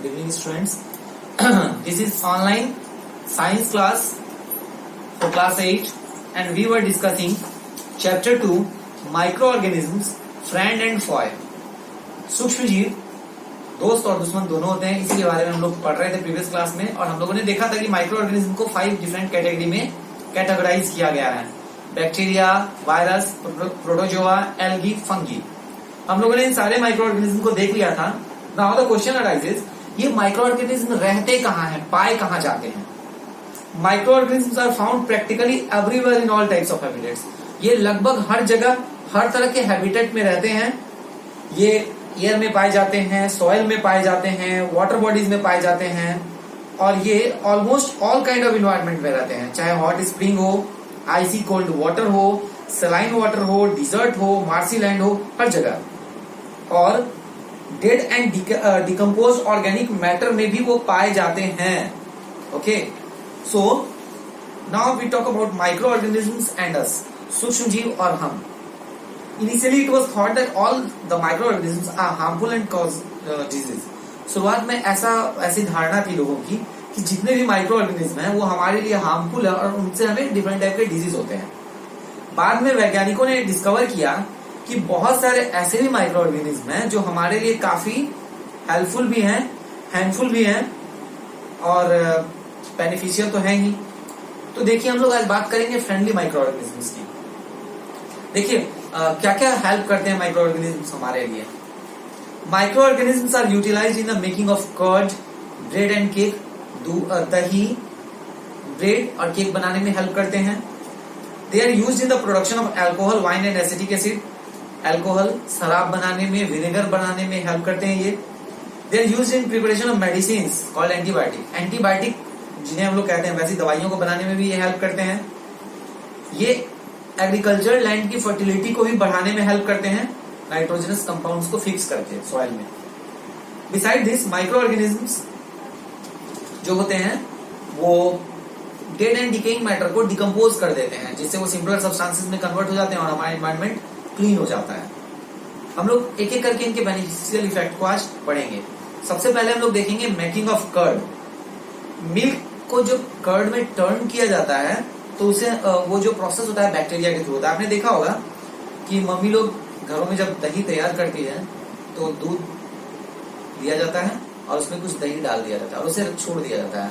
Good evening, students. This is online science class for class 8, and we were discussing chapter 2 microorganisms, friend and foe. सूक्ष्म जीव दोस्त और दुश्मन दोनों होते हैं, इसी के बारे में हम लोग पढ़ रहे थे प्रीवियस क्लास में। और हम लोगों ने देखा था कि माइक्रो ऑर्गेनिज्म को 5 डिफरेंट कैटेगरी में कैटेगराइज किया गया है: bacteria, virus, protozoa, algae, fungi. हम लोगों ने इन सारे माइक्रो ऑर्गेनिज्म को देख लिया था। नाउ द क्वेश्चन अराइजेस, ये माइक्रो ऑर्गेनिज्म रहते कहाँ हैं, पाए कहाँ जाते हैं? Microorganism are found practically everywhere in all types of habitats. ये लगभग हर जगह, हर तरह के हैबिटेट में रहते हैं। ये एयर में पाए जाते हैं, सॉइल में पाए जाते हैं, वाटर बॉडीज में पाए जाते हैं, और ये almost all kind of environment में रहते हैं, चाहे हॉट स्प्रिंग हो, आइसी कोल्ड वाटर हो, सलाइन वाटर हो, डिजर्ट हो, मार्सी लैंड हो, हर जगह। और dead and decompose organic matter में भी वो पाए जाते हैं। Okay, so now we talk about microorganisms and us, सूक्ष्म जीव और हम। Initially it was thought that all the microorganisms are harmful and cause disease. शुरुआत में ऐसी धारणा थी लोगों की कि जितने भी माइक्रो ऑर्गेनिज्म हैं वो हमारे लिए हार्मफुल है और उनसे हमें डिफरेंट टाइप के डिजीज होते हैं। बाद में वैज्ञानिकों ने डिस्कवर किया कि बहुत सारे ऐसे भी माइक्रो ऑर्गेनिज्म हैं जो हमारे लिए काफी हेल्पफुल भी हैं, हार्मफुल भी हैं और बेनिफिशियल तो है ही। तो देखिए, हम लोग आज बात करेंगे फ्रेंडली माइक्रो ऑर्गेनिज्म्स की। देखिए क्या क्या हेल्प करते हैं माइक्रो ऑर्गेनिज्म्स हमारे लिए। Microorganisms are utilized in the making of curd, bread and cake. दही, ब्रेड और केक बनाने में हेल्प करते हैं। They are used in the production of alcohol, wine and acetic acid. Alcohol, शराब बनाने में, विनेगर बनाने में हेल्प करते हैं ये। They are used in preparation of medicine called antibiotic. Antibiotic जिन्हें हम लोग कहते हैं, वैसी दवाइयों को बनाने में भी ये हेल्प करते हैं। ये एग्रीकल्चर लैंड की फर्टिलिटी को भी बढ़ाने में हेल्प करते हैं, नाइट्रोजनस कंपाउंड्स को फिक्स करके सॉइल में। बिसाइड दिस, माइक्रो ऑर्गेनिज्म्स जो होते हैं वो डेड एंड डिकेइंग मैटर को डिकम्पोज कर देते हैं, जिससे वो सिंपलर सब्सटेंसेस में कन्वर्ट हो जाते हैं और हमारा एनवायरनमेंट क्लीन हो जाता है। हम लोग एक एक करके इनके बेनिफिशियल इफेक्ट को आज पढ़ेंगे। सबसे पहले हम लोग देखेंगे मेकिंग ऑफ कर्ड। मिल्क को जो कर्ड में टर्न किया जाता है तो उसे वो जो प्रोसेस होता है बैक्टीरिया के थ्रू होता है। आपने देखा होगा कि मम्मी लोग घरों में जब दही तैयार करती है तो दूध दिया जाता है और उसमें कुछ दही डाल दिया जाता है और उसे छोड़ दिया जाता है।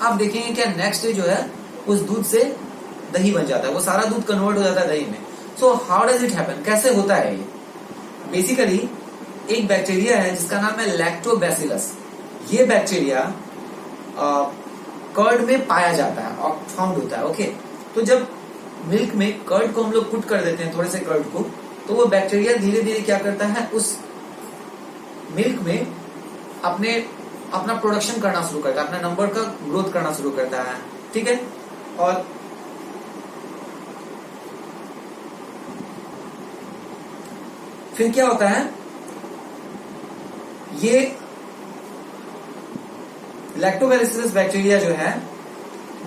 आप देखेंगे क्या नेक्स्ट डे जो है उस दूध से दही बन जाता है, वो सारा दूध कन्वर्ट हो जाता है दही में। So how does it happen, कैसे होता है ये? बेसिकली एक बैक्टीरिया है जिसका नाम है लैक्टोबैसिलस। ये बैक्टीरिया कर्ड में पाया जाता है और फाउंड होता है। ओके, तो जब मिल्क में कर्ड को हम लोग पुट कर देते हैं, थोड़े से कर्ड को, तो वो बैक्टीरिया धीरे धीरे क्या करता है, उस मिल्क में अपना प्रोडक्शन करना शुरू करता है, अपना नंबर का ग्रोथ करना शुरू करता है। ठीक है, और फिर क्या होता है, ये लैक्टोबैसिलस बैक्टीरिया जो है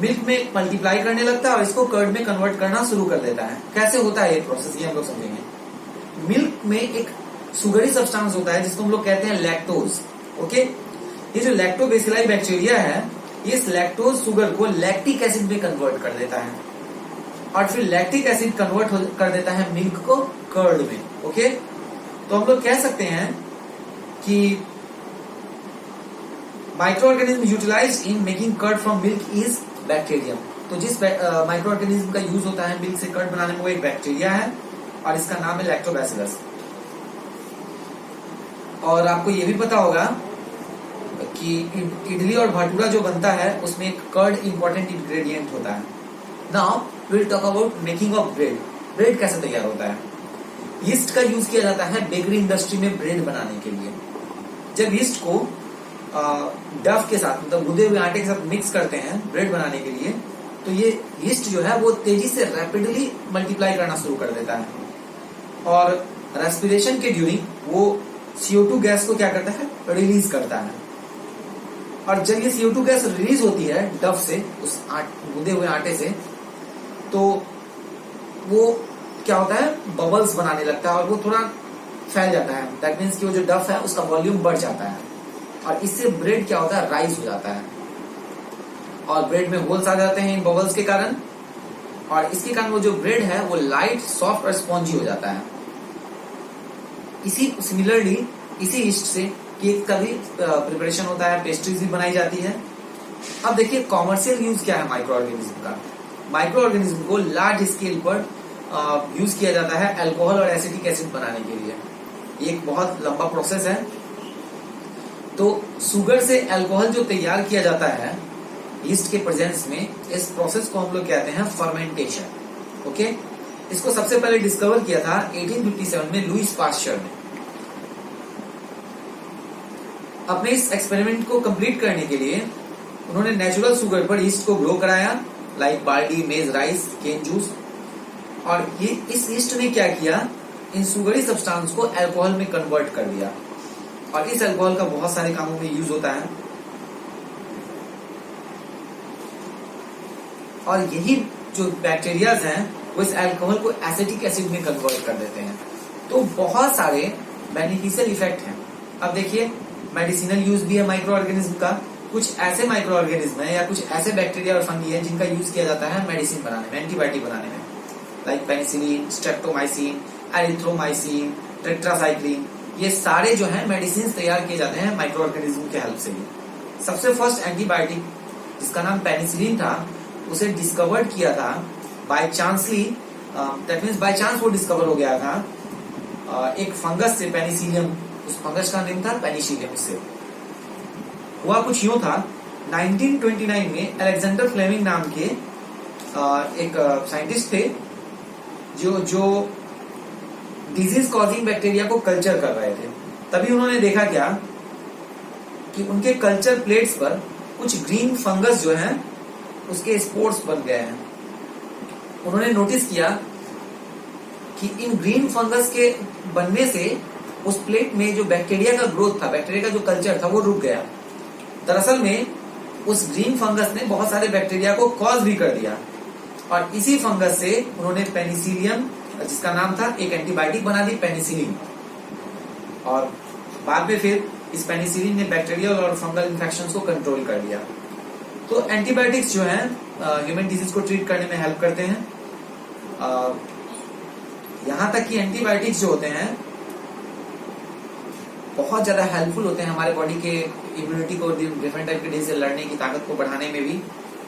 मिल्क में मल्टीप्लाई करने लगता है और इसको कर्ड में कन्वर्ट करना शुरू कर देता है। कैसे होता है ये प्रोसेस, ये हम लोग समझेंगे। मिल्क में एक सुगरी सब्सटेंस होता है जिसको हम लोग कहते हैं लैक्टोज। ओके, ये जो लैक्टोबैसिलाई बैक्टीरिया है, इस लैक्टोज सुगर को लैक्टिक एसिड में कन्वर्ट कर देता है और फिर लैक्टिक एसिड कन्वर्ट कर देता है मिल्क को कर्ड में। ओके, तो हम लोग कह सकते हैं कि micro organism utilize in making curd from milk is bacterium. तो जिस माइक्रो ऑर्गेनिज्म का यूज होता है मिल्क से कर्ड बनाने में, वो एक बैक्टीरिया है और इसका नाम है लैक्टोबैसिलस। और आपको ये भी पता होगा कि इडली और भटूरा जो बनता है उसमें एक कर्ड इंपॉर्टेंट इंग्रेडिएंट होता है। Now we will talk about making of bread. Bread कैसे तैयार होता है? यीस्ट का यूज किया जाता है बेकरी इंडस्ट्री में ब्रेड बनाने के लिए। जब यीस्ट को डफ के साथ, मतलब गूंदे हुए आटे के साथ मिक्स करते हैं ब्रेड बनाने के लिए, तो ये यीस्ट जो है वो तेजी से रैपिडली मल्टीप्लाई करना शुरू कर देता है और रेस्पिरेशन के ड्यूरिंग वो CO2 गैस को क्या करता है, रिलीज करता है। और जब ये CO2 गैस रिलीज होती है डफ से, उस गूंदे हुए आटे से, तो वो क्या होता है, बबल्स बनाने लगता है और वो थोड़ा फैल जाता है। दैट मीन्स कि वो जो डफ है उसका वॉल्यूम बढ़ जाता है। और इससे ब्रेड क्या होता है, राइज हो जाता है और ब्रेड में होल्स आ जाते हैं इन बबल्स के कारण, और इसके कारण वो जो ब्रेड है वो लाइट, सॉफ्ट और स्पॉन्जी हो जाता है। इसी सिमिलरली इसी यीस्ट से केक का भी प्रिपरेशन होता है, पेस्ट्रीज भी बनाई जाती है। अब देखिए कॉमर्शियल यूज क्या है माइक्रो ऑर्गेनिज्म का। माइक्रो ऑर्गेनिज्म को लार्ज स्केल पर यूज किया जाता है अल्कोहल और एसिटिक एसिड बनाने के लिए। ये एक बहुत लंबा प्रोसेस है। तो शुगर से अल्कोहल जो तैयार किया जाता है यीस्ट के प्रेजेंस में, इस प्रोसेस को हम लोग कहते हैं फर्मेंटेशन। ओके, इसको सबसे पहले डिस्कवर किया था 1857 में लुईस पास्चर ने। अपने इस एक्सपेरिमेंट को कंप्लीट करने के लिए उन्होंने नेचुरल शुगर पर यीस्ट को ग्रो कराया, लाइक बार्ली, मेज, राइस, केन जूस, और ये इस यीस्ट ने क्या किया, इन शुगरी सब्सटेंस को अल्कोहल में कन्वर्ट कर दिया, और इस अल्कोहल का बहुत सारे कामों में यूज होता है। और यही जो बैक्टीरियाज हैं वो इस अल्कोहल को एसिटिक एसिड में कन्वर्ट कर देते हैं। तो बहुत सारे बेनिफिशियल इफेक्ट हैं। अब देखिए मेडिसिनल यूज भी है माइक्रो ऑर्गेनिज्म का। कुछ ऐसे माइक्रो ऑर्गेनिज्म है या कुछ ऐसे बैक्टीरिया और फंगी है जिनका यूज किया जाता है मेडिसिन बनाने में, एंटीबायोटिक बनाने में, like penicillin, streptomycin, erythromycin, tetracycline. ये सारे जो है मेडिसिन तैयार किए जाते हैं माइक्रो ऑर्गेनिज्म के हेल्प से भी। सबसे फर्स्ट एंटीबायोटिक जिसका नाम पेनिसिलिन था, उसे डिस्कवर्ड किया था by chancely, that means by chance वो डिस्कवर हो गया था एक फंगस से, पेनिसिलियम, उस फंगस का नेम था पेनिसिलियम। इससे हुआ कुछ यूं था, 1929 में अलेक्जेंडर फ्लेमिंग नाम के एक साइंटिस्ट थे जो डिजीज कॉजिंग बैक्टीरिया को कल्चर कर रहे थे। तभी उन्होंने देखा क्या कि उनके कल्चर प्लेट्स पर कुछ ग्रीन फंगस जो है उसके स्पोर्स बन गए हैं। उन्होंने नोटिस किया कि इन ग्रीन फंगस के बनने से उस प्लेट में जो बैक्टीरिया का ग्रोथ था, बैक्टीरिया का जो कल्चर था, वो रुक गया। दरअसल में उस ग्रीन फंगस ने बहुत सारे बैक्टीरिया को कॉज भी कर दिया, और इसी फंगस से उन्होंने पेनिसिलियम, जिसका नाम था, एक एंटीबायोटिक बना दी, पेनिसिलिन। और बाद में फिर इस पेनिसिलिन ने बैक्टीरियल और फंगल इन्फेक्शन को कंट्रोल कर दिया। तो एंटीबायोटिक्स जो है ह्यूमन डिजीज को ट्रीट करने में हेल्प करते हैं। यहां तक कि एंटीबायोटिक्स जो होते हैं बहुत ज्यादा हेल्पफुल होते हैं हमारे बॉडी के इम्यूनिटी को, डिफरेंट टाइप के डिजीज से लड़ने की ताकत को बढ़ाने में भी,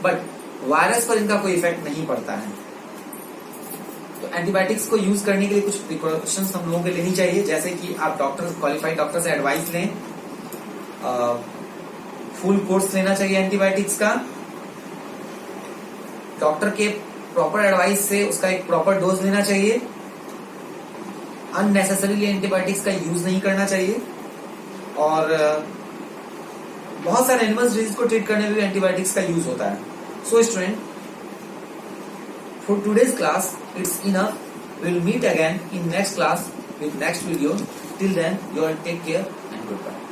बट वायरस पर इनका कोई इफेक्ट नहीं पड़ता है। तो एंटीबायोटिक्स को यूज करने के लिए कुछ प्रिकॉशंस हम लोगों को लेनी चाहिए, जैसे कि आप डॉक्टर, क्वालिफाइड डॉक्टर से एडवाइस लें, फुल कोर्स लेना चाहिए एंटीबायोटिक्स का, डॉक्टर के प्रॉपर एडवाइस से उसका एक प्रॉपर डोज लेना चाहिए, अननेसेसरीली एंटीबायोटिक्स का यूज नहीं करना चाहिए, और बहुत सारे एनिमल्स डिजीज को ट्रीट करने में भी एंटीबायोटिक्स का यूज होता है। So student, for today's class it's enough. We will meet again in next class with next video. Till then, you all take care and goodbye.